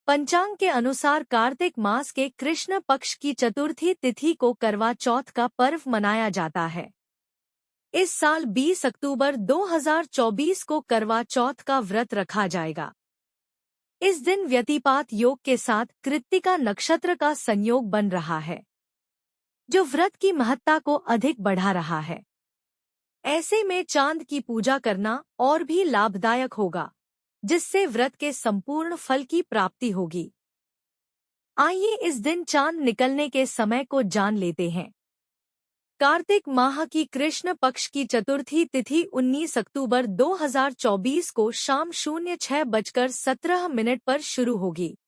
पंचांग के अनुसार कार्तिक मास के कृष्ण पक्ष की चतुर्थी तिथि को करवा चौथ का पर्व मनाया जाता है। इस साल 20 अक्टूबर 2024 को करवा चौथ का व्रत रखा जाएगा। इस दिन व्यतिपात योग के साथ कृत्तिका नक्षत्र का संयोग बन रहा है, जो व्रत की महत्ता को अधिक बढ़ा रहा है। ऐसे में चांद की पूजा करना और भी लाभदायक होगा, जिससे व्रत के संपूर्ण फल की प्राप्ति होगी। आइए इस दिन चांद निकलने के समय को जान लेते हैं। कार्तिक माह की कृष्ण पक्ष की चतुर्थी तिथि 19 अक्टूबर 2024 को शाम 06:17 पर शुरू होगी।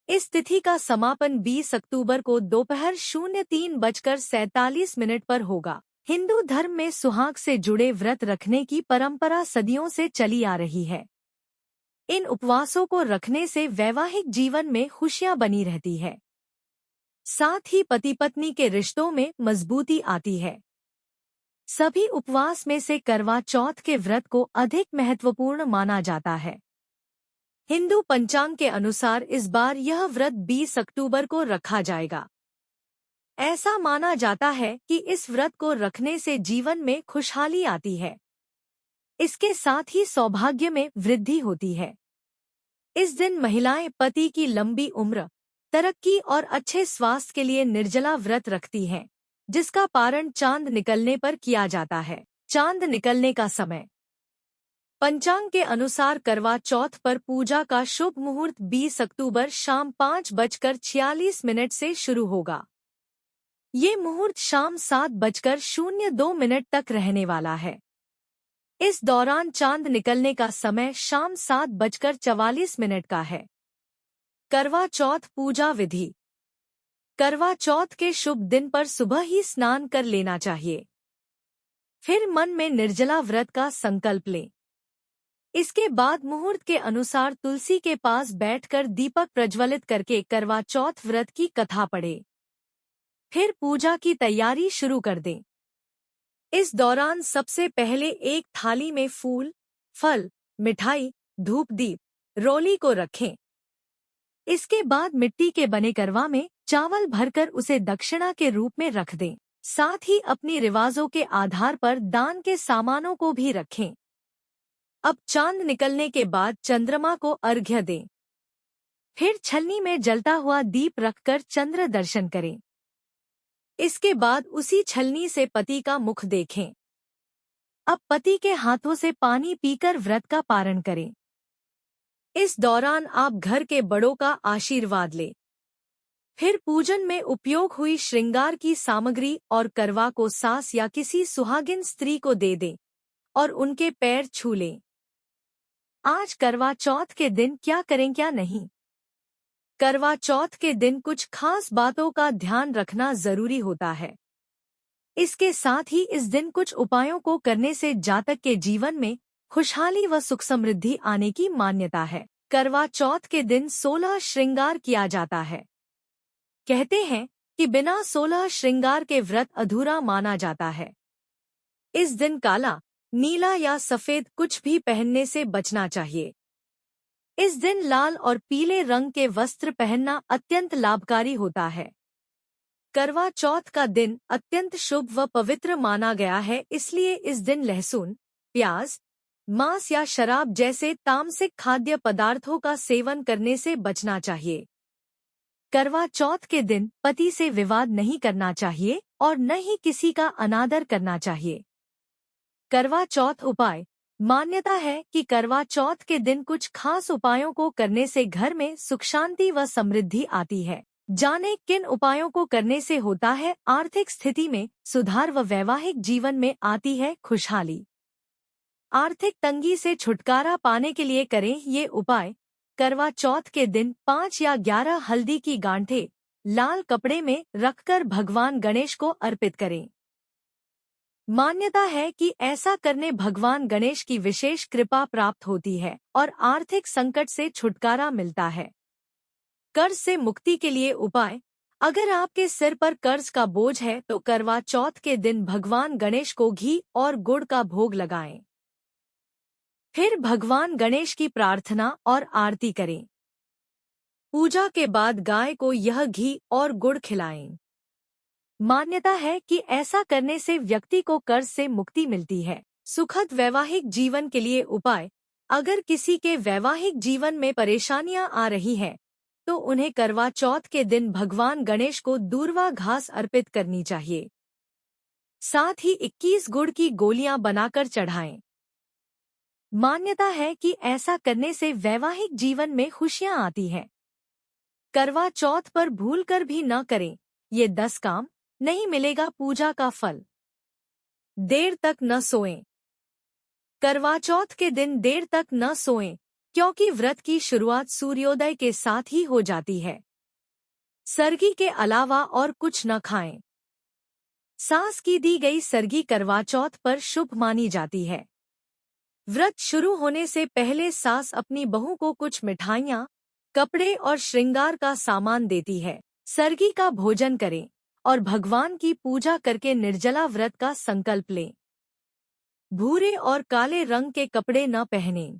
इस तिथि का समापन 20 अक्टूबर को दोपहर 03:47 पर होगा। हिंदू धर्म में सुहाग से जुड़े व्रत रखने की परंपरा सदियों से चली आ रही है। इन उपवासों को रखने से वैवाहिक जीवन में खुशियां बनी रहती है, साथ ही पति पत्नी के रिश्तों में मजबूती आती है। सभी उपवास में से करवा चौथ के व्रत को अधिक महत्वपूर्ण माना जाता है। हिंदू पंचांग के अनुसार इस बार यह व्रत 20 अक्टूबर को रखा जाएगा। ऐसा माना जाता है कि इस व्रत को रखने से जीवन में खुशहाली आती है। इसके साथ ही सौभाग्य में वृद्धि होती है। इस दिन महिलाएं पति की लंबी उम्र, तरक्की और अच्छे स्वास्थ्य के लिए निर्जला व्रत रखती हैं, जिसका पारण चांद निकलने पर किया जाता है। चांद निकलने का समय। पंचांग के अनुसार करवा चौथ पर पूजा का शुभ मुहूर्त 20 अक्टूबर शाम 5:46 से शुरू होगा। ये मुहूर्त शाम 7:02 तक रहने वाला है। इस दौरान चांद निकलने का समय शाम 7:44 का है। करवा चौथ पूजा विधि। करवा चौथ के शुभ दिन पर सुबह ही स्नान कर लेना चाहिए। फिर मन में निर्जला व्रत का संकल्प लें। इसके बाद मुहूर्त के अनुसार तुलसी के पास बैठकर दीपक प्रज्वलित करके करवा चौथ व्रत की कथा पढ़ें। फिर पूजा की तैयारी शुरू कर दें। इस दौरान सबसे पहले एक थाली में फूल, फल, मिठाई, धूप दीप, रोली को रखें। इसके बाद मिट्टी के बने करवा में चावल भरकर उसे दक्षिणा के रूप में रख दें। साथ ही अपनी रिवाजों के आधार पर दान के सामानों को भी रखें। अब चांद निकलने के बाद चंद्रमा को अर्घ्य दें। फिर छलनी में जलता हुआ दीप रखकर चंद्र दर्शन करें। इसके बाद उसी छलनी से पति का मुख देखें। अब पति के हाथों से पानी पीकर व्रत का पारण करें। इस दौरान आप घर के बड़ों का आशीर्वाद लें। फिर पूजन में उपयोग हुई श्रृंगार की सामग्री और करवा को सास या किसी सुहागिन स्त्री को दे दें और उनके पैर छू लें। आज करवा चौथ के दिन क्या करें क्या नहीं। करवा चौथ के दिन कुछ खास बातों का ध्यान रखना जरूरी होता है। इसके साथ ही इस दिन कुछ उपायों को करने से जातक के जीवन में खुशहाली व सुख समृद्धि आने की मान्यता है। करवा चौथ के दिन 16 श्रृंगार किया जाता है। कहते हैं कि बिना 16 श्रृंगार के व्रत अधूरा माना जाता है। इस दिन काला, नीला या सफेद कुछ भी पहनने से बचना चाहिए। इस दिन लाल और पीले रंग के वस्त्र पहनना अत्यंत लाभकारी होता है। करवा चौथ का दिन अत्यंत शुभ व पवित्र माना गया है, इसलिए इस दिन लहसुन, प्याज, मांस या शराब जैसे तामसिक खाद्य पदार्थों का सेवन करने से बचना चाहिए। करवा चौथ के दिन पति से विवाद नहीं करना चाहिए और न ही किसी का अनादर करना चाहिए। करवा चौथ उपाय। मान्यता है कि करवा चौथ के दिन कुछ खास उपायों को करने से घर में सुख शांति व समृद्धि आती है। जाने किन उपायों को करने से होता है आर्थिक स्थिति में सुधार व वैवाहिक जीवन में आती है खुशहाली। आर्थिक तंगी से छुटकारा पाने के लिए करें ये उपाय। करवा चौथ के दिन 5 या 11 हल्दी की गांठें लाल कपड़े में रखकर भगवान गणेश को अर्पित करें। मान्यता है कि ऐसा करने भगवान गणेश की विशेष कृपा प्राप्त होती है और आर्थिक संकट से छुटकारा मिलता है। कर्ज से मुक्ति के लिए उपाय। अगर आपके सिर पर कर्ज का बोझ है तो करवा चौथ के दिन भगवान गणेश को घी और गुड़ का भोग लगाएं। फिर भगवान गणेश की प्रार्थना और आरती करें। पूजा के बाद गाय को यह घी और गुड़ खिलाएं। मान्यता है कि ऐसा करने से व्यक्ति को कर्ज से मुक्ति मिलती है। सुखद वैवाहिक जीवन के लिए उपाय। अगर किसी के वैवाहिक जीवन में परेशानियां आ रही हैं, तो उन्हें करवा चौथ के दिन भगवान गणेश को दूर्वा घास अर्पित करनी चाहिए। साथ ही 21 गुड़ की गोलियां बनाकर चढ़ाएं। मान्यता है कि ऐसा करने से वैवाहिक जीवन में खुशियां आती हैं। करवा चौथ पर भूलकर भी न करें, ये 10 काम, नहीं मिलेगा पूजा का फल। देर तक न सोएं। करवा चौथ के दिन देर तक न सोएं, क्योंकि व्रत की शुरुआत सूर्योदय के साथ ही हो जाती है। सरगी के अलावा और कुछ न खाएं। सास की दी गई सरगी करवा चौथ पर शुभ मानी जाती है। व्रत शुरू होने से पहले सास अपनी बहू को कुछ मिठाइयाँ, कपड़े और श्रृंगार का सामान देती है। सरगी का भोजन करें और भगवान की पूजा करके निर्जला व्रत का संकल्प लें। भूरे और काले रंग के कपड़े न पहनें।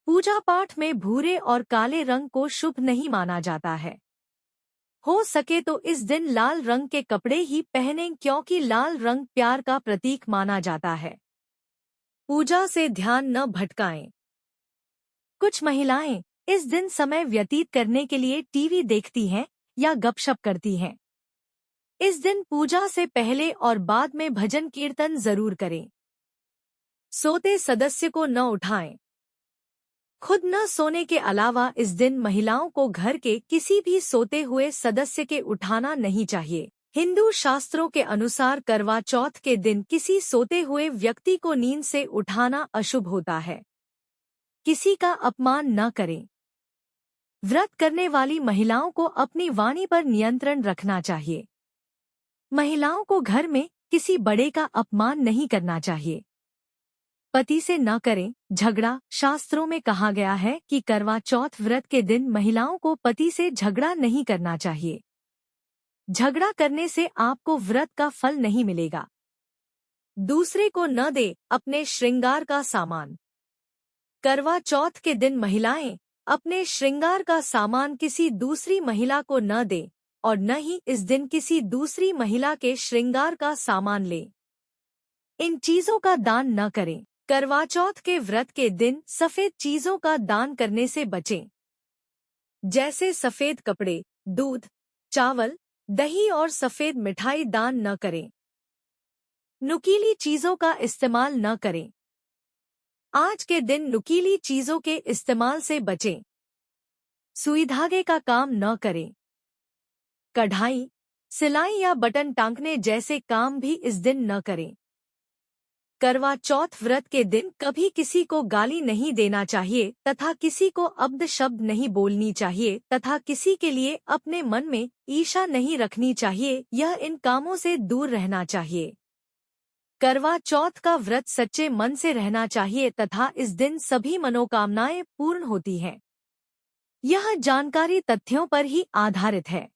पूजा पाठ में भूरे और काले रंग को शुभ नहीं माना जाता है। हो सके तो इस दिन लाल रंग के कपड़े ही पहनें, क्योंकि लाल रंग प्यार का प्रतीक माना जाता है। पूजा से ध्यान न भटकाएं। कुछ महिलाएं इस दिन समय व्यतीत करने के लिए टीवी देखती हैं या गपशप करती हैं। इस दिन पूजा से पहले और बाद में भजन कीर्तन जरूर करें। सोते सदस्य को न उठाएं। खुद न सोने के अलावा इस दिन महिलाओं को घर के किसी भी सोते हुए सदस्य के उठाना नहीं चाहिए। हिंदू शास्त्रों के अनुसार करवा चौथ के दिन किसी सोते हुए व्यक्ति को नींद से उठाना अशुभ होता है। किसी का अपमान न करें। व्रत करने वाली महिलाओं को अपनी वाणी पर नियंत्रण रखना चाहिए। महिलाओं को घर में किसी बड़े का अपमान नहीं करना चाहिए। पति से न करें झगड़ा। शास्त्रों में कहा गया है कि करवा चौथ व्रत के दिन महिलाओं को पति से झगड़ा नहीं करना चाहिए। झगड़ा करने से आपको व्रत का फल नहीं मिलेगा। दूसरे को न दे अपने श्रृंगार का सामान। करवा चौथ के दिन महिलाएं अपने श्रृंगार का सामान किसी दूसरी महिला को न दें और न ही इस दिन किसी दूसरी महिला के श्रृंगार का सामान लें। इन चीजों का दान न करें। करवा चौथ के व्रत के दिन सफेद चीजों का दान करने से बचें, जैसे सफेद कपड़े, दूध, चावल, दही और सफेद मिठाई दान न करें। नुकीली चीजों का इस्तेमाल न करें। आज के दिन नुकीली चीजों के इस्तेमाल से बचें। सुई धागे का काम न करें। कढ़ाई, सिलाई या बटन टांकने जैसे काम भी इस दिन न करें। करवा चौथ व्रत के दिन कभी किसी को गाली नहीं देना चाहिए तथा किसी को अब्द शब्द नहीं बोलनी चाहिए तथा किसी के लिए अपने मन में ईर्ष्या नहीं रखनी चाहिए। यह इन कामों से दूर रहना चाहिए। करवा चौथ का व्रत सच्चे मन से रहना चाहिए तथा इस दिन सभी मनोकामनाएं पूर्ण होती हैं। यह जानकारी तथ्यों पर ही आधारित है।